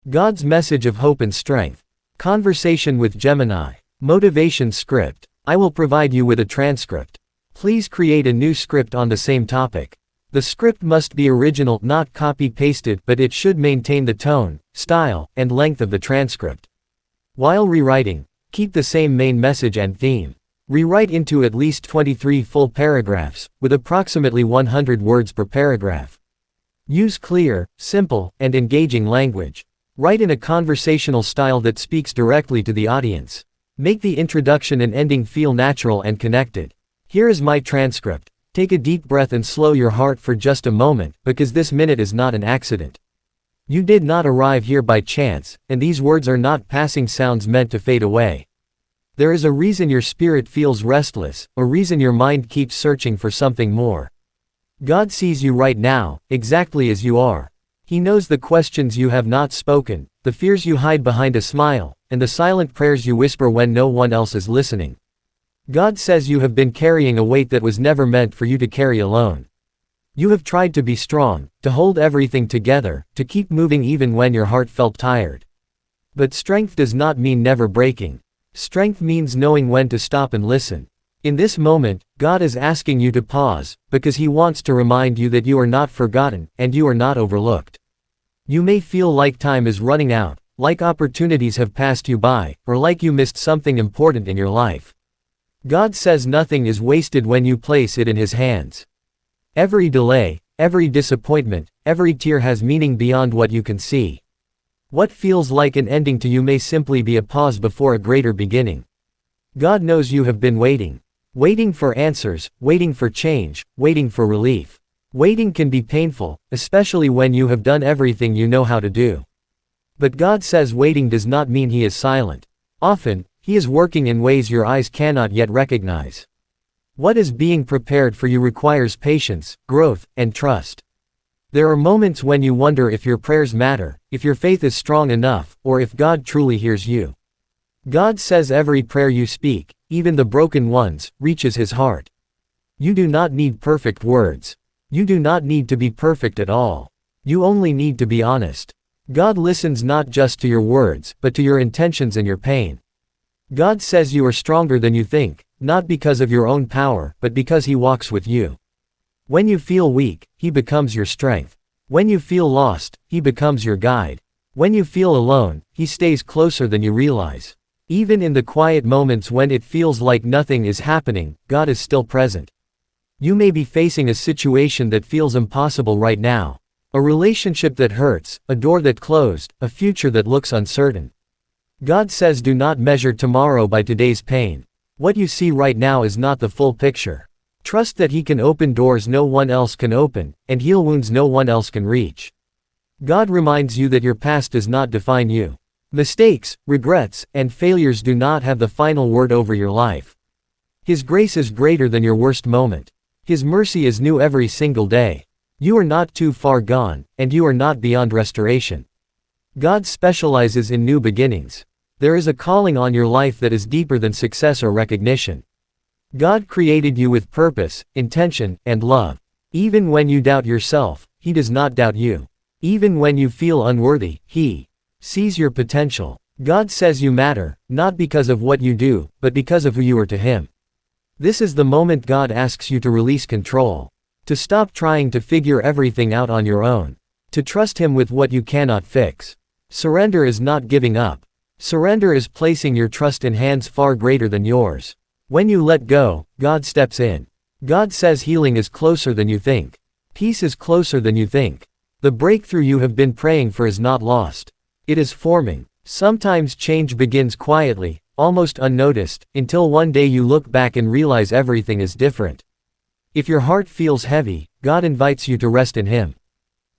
God's message of hope and strength. Conversation with Gemini. Motivation script. I will provide you with a transcript. Please create a new script on the same topic. The script must be original, not copy-pasted, but it should maintain the tone, style, and length of the transcript. While rewriting, keep the same main message and theme. Rewrite into at least 23 full paragraphs, with approximately 100 words per paragraph. Use clear, simple, and engaging language. Write in a conversational style that speaks directly to the audience. Make the introduction and ending feel natural and connected. Here is my transcript. Take a deep breath and slow your heart for just a moment, because this minute is not an accident. You did not arrive here by chance, and these words are not passing sounds meant to fade away. There is a reason your spirit feels restless, a reason your mind keeps searching for something more. God sees you right now, exactly as you are. He knows the questions you have not spoken, the fears you hide behind a smile, and the silent prayers you whisper when no one else is listening. God says you have been carrying a weight that was never meant for you to carry alone. You have tried to be strong, to hold everything together, to keep moving even when your heart felt tired. But strength does not mean never breaking. Strength means knowing when to stop and listen. In this moment, God is asking you to pause, because He wants to remind you that you are not forgotten, and you are not overlooked. You may feel like time is running out, like opportunities have passed you by, or like you missed something important in your life. God says nothing is wasted when you place it in His hands. Every delay, every disappointment, every tear has meaning beyond what you can see. What feels like an ending to you may simply be a pause before a greater beginning. God knows you have been waiting. Waiting for answers, waiting for change, waiting for relief. Waiting can be painful, especially when you have done everything you know how to do. But God says waiting does not mean He is silent. Often, He is working in ways your eyes cannot yet recognize. What is being prepared for you requires patience, growth, and trust. There are moments when you wonder if your prayers matter, if your faith is strong enough, or if God truly hears you. God says every prayer you speak, even the broken ones, reaches His heart. You do not need perfect words. You do not need to be perfect at all. You only need to be honest. God listens not just to your words, but to your intentions and your pain. God says you are stronger than you think, not because of your own power, but because He walks with you. When you feel weak, He becomes your strength. When you feel lost, He becomes your guide. When you feel alone, He stays closer than you realize. Even in the quiet moments when it feels like nothing is happening, God is still present. You may be facing a situation that feels impossible right now. A relationship that hurts, a door that closed, a future that looks uncertain. God says do not measure tomorrow by today's pain. What you see right now is not the full picture. Trust that He can open doors no one else can open, and heal wounds no one else can reach. God reminds you that your past does not define you. Mistakes, regrets, and failures do not have the final word over your life. His grace is greater than your worst moment. His mercy is new every single day. You are not too far gone, and you are not beyond restoration. God specializes in new beginnings. There is a calling on your life that is deeper than success or recognition. God created you with purpose, intention, and love. Even when you doubt yourself, He does not doubt you. Even when you feel unworthy, He sees your potential. God says you matter, not because of what you do, but because of who you are to Him. This is the moment God asks you to release control. To stop trying to figure everything out on your own. To trust Him with what you cannot fix. Surrender is not giving up. Surrender is placing your trust in hands far greater than yours. When you let go, God steps in. God says healing is closer than you think. Peace is closer than you think. The breakthrough you have been praying for is not lost. It is forming. Sometimes change begins quietly, almost unnoticed, until one day you look back and realize everything is different. If your heart feels heavy, God invites you to rest in Him.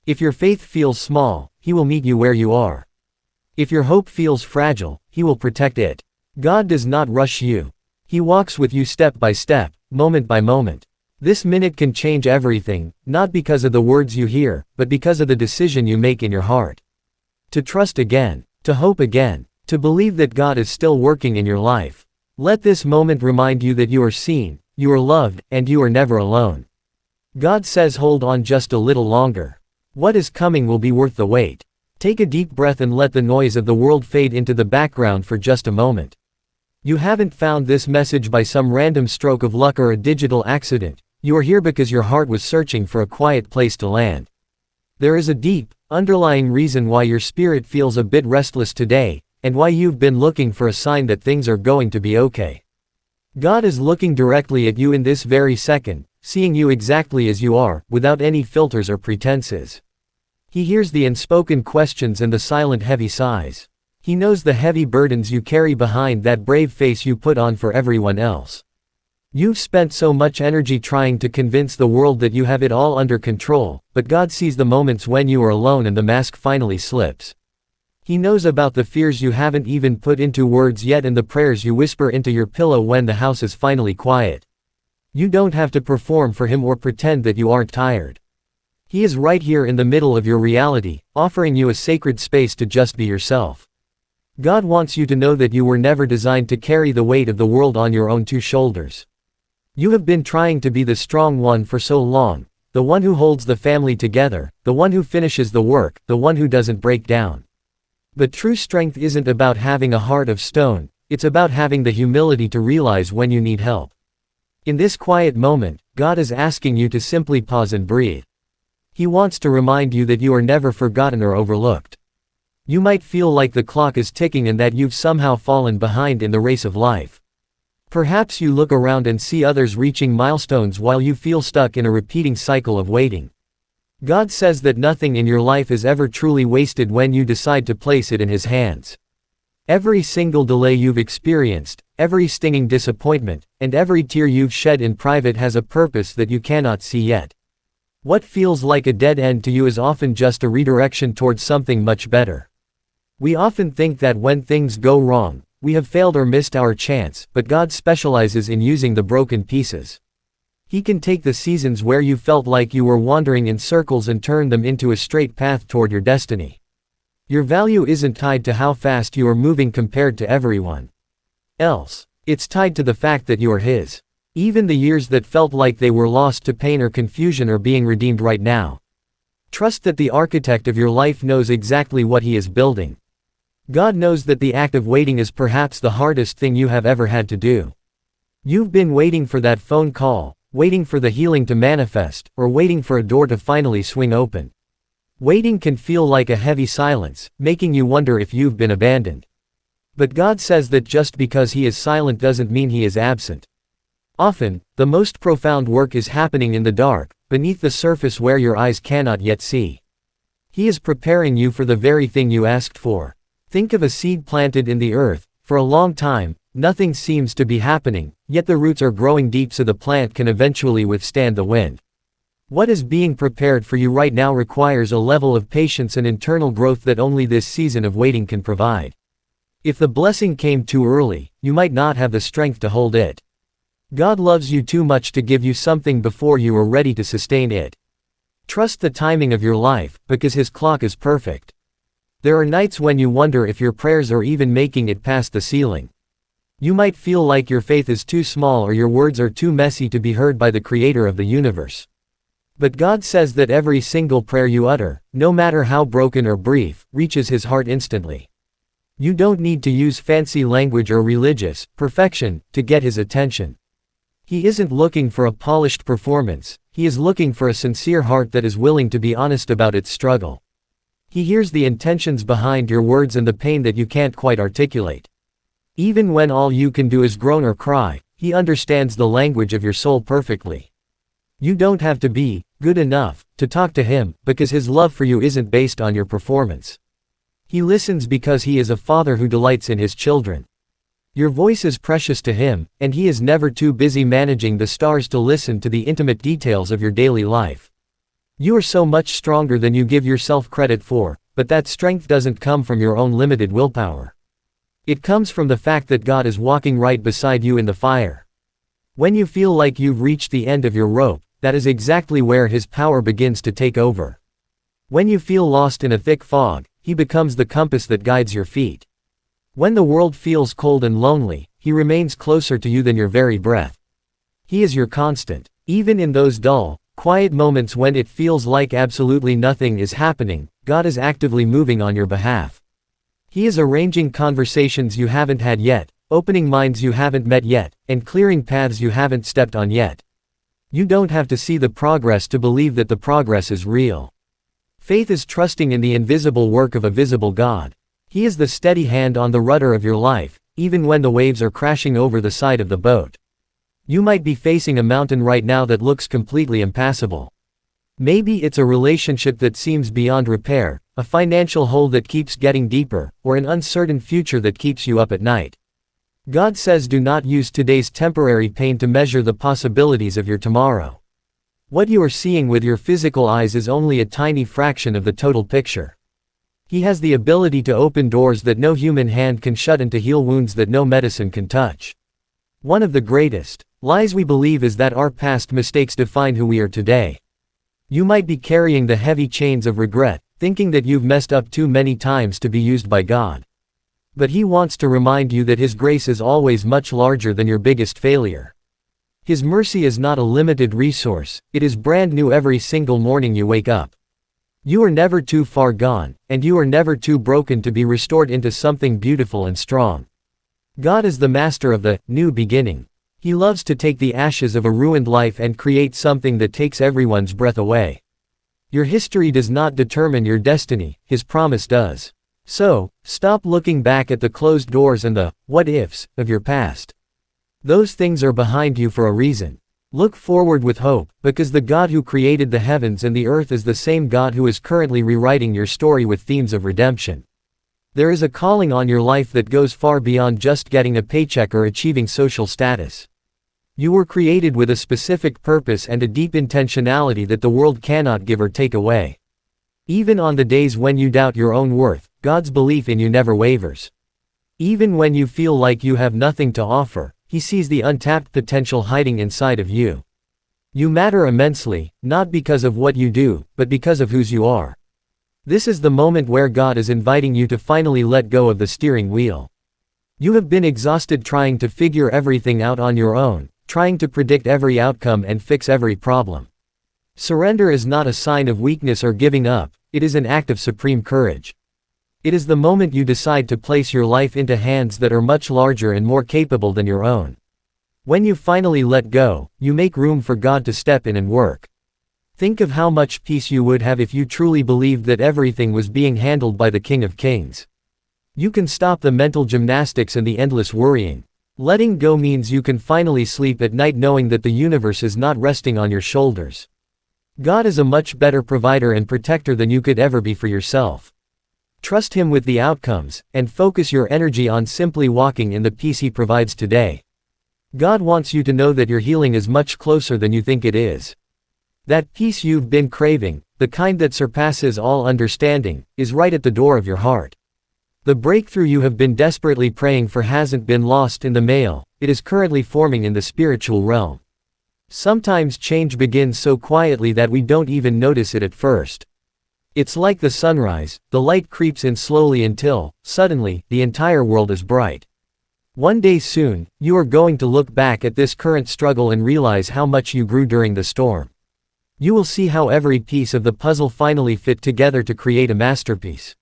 If your faith feels small, He will meet you where you are. If your hope feels fragile, He will protect it. God does not rush you. He walks with you step by step, moment by moment. This minute can change everything, not because of the words you hear, but because of the decision you make in your heart. To trust again, to hope again, to believe that God is still working in your life. Let this moment remind you that you are seen, you are loved, and you are never alone. God says hold on just a little longer. What is coming will be worth the wait. Take a deep breath and let the noise of the world fade into the background for just a moment. You haven't found this message by some random stroke of luck or a digital accident. You are here because your heart was searching for a quiet place to land. There is a deep, underlying reason why your spirit feels a bit restless today, and why you've been looking for a sign that things are going to be okay. God is looking directly at you in this very second, seeing you exactly as you are, without any filters or pretenses. He hears the unspoken questions and the silent heavy sighs. He knows the heavy burdens you carry behind that brave face you put on for everyone else. You've spent so much energy trying to convince the world that you have it all under control, but God sees the moments when you are alone and the mask finally slips. He knows about the fears you haven't even put into words yet and the prayers you whisper into your pillow when the house is finally quiet. You don't have to perform for Him or pretend that you aren't tired. He is right here in the middle of your reality, offering you a sacred space to just be yourself. God wants you to know that you were never designed to carry the weight of the world on your own two shoulders. You have been trying to be the strong one for so long, the one who holds the family together, the one who finishes the work, the one who doesn't break down. But true strength isn't about having a heart of stone, it's about having the humility to realize when you need help. In this quiet moment, God is asking you to simply pause and breathe. He wants to remind you that you are never forgotten or overlooked. You might feel like the clock is ticking and that you've somehow fallen behind in the race of life. Perhaps you look around and see others reaching milestones while you feel stuck in a repeating cycle of waiting. God says that nothing in your life is ever truly wasted when you decide to place it in His hands. Every single delay you've experienced, every stinging disappointment, and every tear you've shed in private has a purpose that you cannot see yet. What feels like a dead end to you is often just a redirection towards something much better. We often think that when things go wrong, we have failed or missed our chance, but God specializes in using the broken pieces. He can take the seasons where you felt like you were wandering in circles and turn them into a straight path toward your destiny. Your value isn't tied to how fast you are moving compared to everyone else. It's tied to the fact that you are His. Even the years that felt like they were lost to pain or confusion are being redeemed right now. Trust that the architect of your life knows exactly what he is building. God knows that the act of waiting is perhaps the hardest thing you have ever had to do. You've been waiting for that phone call, waiting for the healing to manifest, or waiting for a door to finally swing open. Waiting can feel like a heavy silence, making you wonder if you've been abandoned. But God says that just because He is silent doesn't mean He is absent. Often, the most profound work is happening in the dark, beneath the surface where your eyes cannot yet see. He is preparing you for the very thing you asked for. Think of a seed planted in the earth. For a long time, nothing seems to be happening, yet the roots are growing deep so the plant can eventually withstand the wind. What is being prepared for you right now requires a level of patience and internal growth that only this season of waiting can provide. If the blessing came too early, you might not have the strength to hold it. God loves you too much to give you something before you are ready to sustain it. Trust the timing of your life, because His clock is perfect. There are nights when you wonder if your prayers are even making it past the ceiling. You might feel like your faith is too small or your words are too messy to be heard by the Creator of the universe. But God says that every single prayer you utter, no matter how broken or brief, reaches His heart instantly. You don't need to use fancy language or religious perfection to get His attention. He isn't looking for a polished performance, He is looking for a sincere heart that is willing to be honest about its struggle. He hears the intentions behind your words and the pain that you can't quite articulate. Even when all you can do is groan or cry, He understands the language of your soul perfectly. You don't have to be good enough to talk to Him, because His love for you isn't based on your performance. He listens because He is a Father who delights in His children. Your voice is precious to Him, and He is never too busy managing the stars to listen to the intimate details of your daily life. You are so much stronger than you give yourself credit for, but that strength doesn't come from your own limited willpower. It comes from the fact that God is walking right beside you in the fire. When you feel like you've reached the end of your rope, that is exactly where His power begins to take over. When you feel lost in a thick fog, He becomes the compass that guides your feet. When the world feels cold and lonely, He remains closer to you than your very breath. He is your constant. Even in those dull, quiet moments when it feels like absolutely nothing is happening, God is actively moving on your behalf. He is arranging conversations you haven't had yet, opening minds you haven't met yet, and clearing paths you haven't stepped on yet. You don't have to see the progress to believe that the progress is real. Faith is trusting in the invisible work of a visible God. He is the steady hand on the rudder of your life, even when the waves are crashing over the side of the boat. You might be facing a mountain right now that looks completely impassable. Maybe it's a relationship that seems beyond repair, a financial hole that keeps getting deeper, or an uncertain future that keeps you up at night. God says do not use today's temporary pain to measure the possibilities of your tomorrow. What you are seeing with your physical eyes is only a tiny fraction of the total picture. He has the ability to open doors that no human hand can shut and to heal wounds that no medicine can touch. One of the greatest lies we believe is that our past mistakes define who we are today. You might be carrying the heavy chains of regret, thinking that you've messed up too many times to be used by God. But He wants to remind you that His grace is always much larger than your biggest failure. His mercy is not a limited resource, it is brand new every single morning you wake up. You are never too far gone, and you are never too broken to be restored into something beautiful and strong. God is the master of the new beginning. He loves to take the ashes of a ruined life and create something that takes everyone's breath away. Your history does not determine your destiny, His promise does. So, stop looking back at the closed doors and the what-ifs of your past. Those things are behind you for a reason. Look forward with hope, because the God who created the heavens and the earth is the same God who is currently rewriting your story with themes of redemption. There is a calling on your life that goes far beyond just getting a paycheck or achieving social status. You were created with a specific purpose and a deep intentionality that the world cannot give or take away. Even on the days when you doubt your own worth, God's belief in you never wavers. Even when you feel like you have nothing to offer, He sees the untapped potential hiding inside of you. You matter immensely, not because of what you do, but because of whose you are. This is the moment where God is inviting you to finally let go of the steering wheel. You have been exhausted trying to figure everything out on your own, trying to predict every outcome and fix every problem. Surrender is not a sign of weakness or giving up, it is an act of supreme courage. It is the moment you decide to place your life into hands that are much larger and more capable than your own. When you finally let go, you make room for God to step in and work. Think of how much peace you would have if you truly believed that everything was being handled by the King of Kings. You can stop the mental gymnastics and the endless worrying. Letting go means you can finally sleep at night knowing that the universe is not resting on your shoulders. God is a much better provider and protector than you could ever be for yourself. Trust Him with the outcomes, and focus your energy on simply walking in the peace He provides today. God wants you to know that your healing is much closer than you think it is. That peace you've been craving, the kind that surpasses all understanding, is right at the door of your heart. The breakthrough you have been desperately praying for hasn't been lost in the mail, it is currently forming in the spiritual realm. Sometimes change begins so quietly that we don't even notice it at first. It's like the sunrise, the light creeps in slowly until, suddenly, the entire world is bright. One day soon, you are going to look back at this current struggle and realize how much you grew during the storm. You will see how every piece of the puzzle finally fit together to create a masterpiece.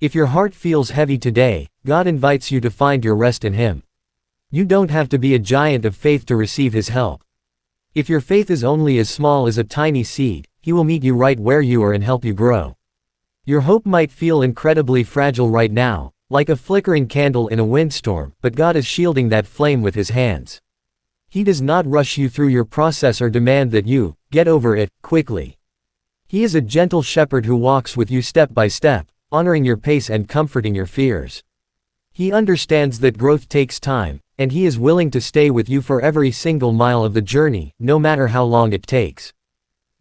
If your heart feels heavy today, God invites you to find your rest in Him. You don't have to be a giant of faith to receive His help. If your faith is only as small as a tiny seed, He will meet you right where you are and help you grow. Your hope might feel incredibly fragile right now, like a flickering candle in a windstorm, but God is shielding that flame with His hands. He does not rush you through your process or demand that you get over it quickly. He is a gentle shepherd who walks with you step by step, honoring your pace and comforting your fears. He understands that growth takes time, and He is willing to stay with you for every single mile of the journey, no matter how long it takes.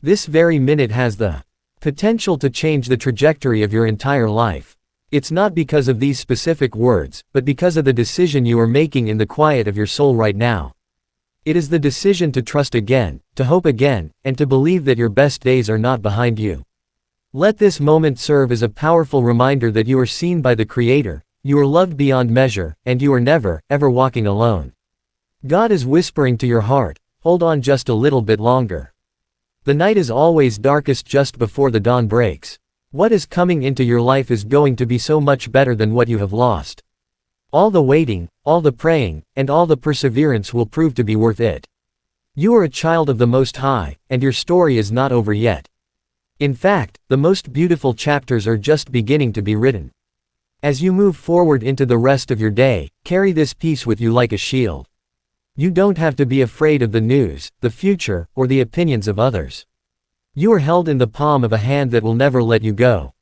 This very minute has the potential to change the trajectory of your entire life. It's not because of these specific words, but because of the decision you are making in the quiet of your soul right now. It is the decision to trust again, to hope again, and to believe that your best days are not behind you. Let this moment serve as a powerful reminder that you are seen by the Creator, you are loved beyond measure, and you are never, ever walking alone. God is whispering to your heart, hold on just a little bit longer. The night is always darkest just before the dawn breaks. What is coming into your life is going to be so much better than what you have lost. All the waiting, all the praying, and all the perseverance will prove to be worth it. You are a child of the Most High, and your story is not over yet. In fact, the most beautiful chapters are just beginning to be written. As you move forward into the rest of your day, carry this peace with you like a shield. You don't have to be afraid of the news, the future, or the opinions of others. You are held in the palm of a hand that will never let you go.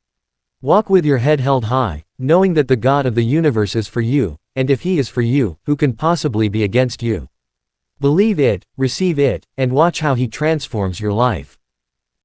Walk with your head held high, knowing that the God of the universe is for you, and if He is for you, who can possibly be against you? Believe it, receive it, and watch how He transforms your life.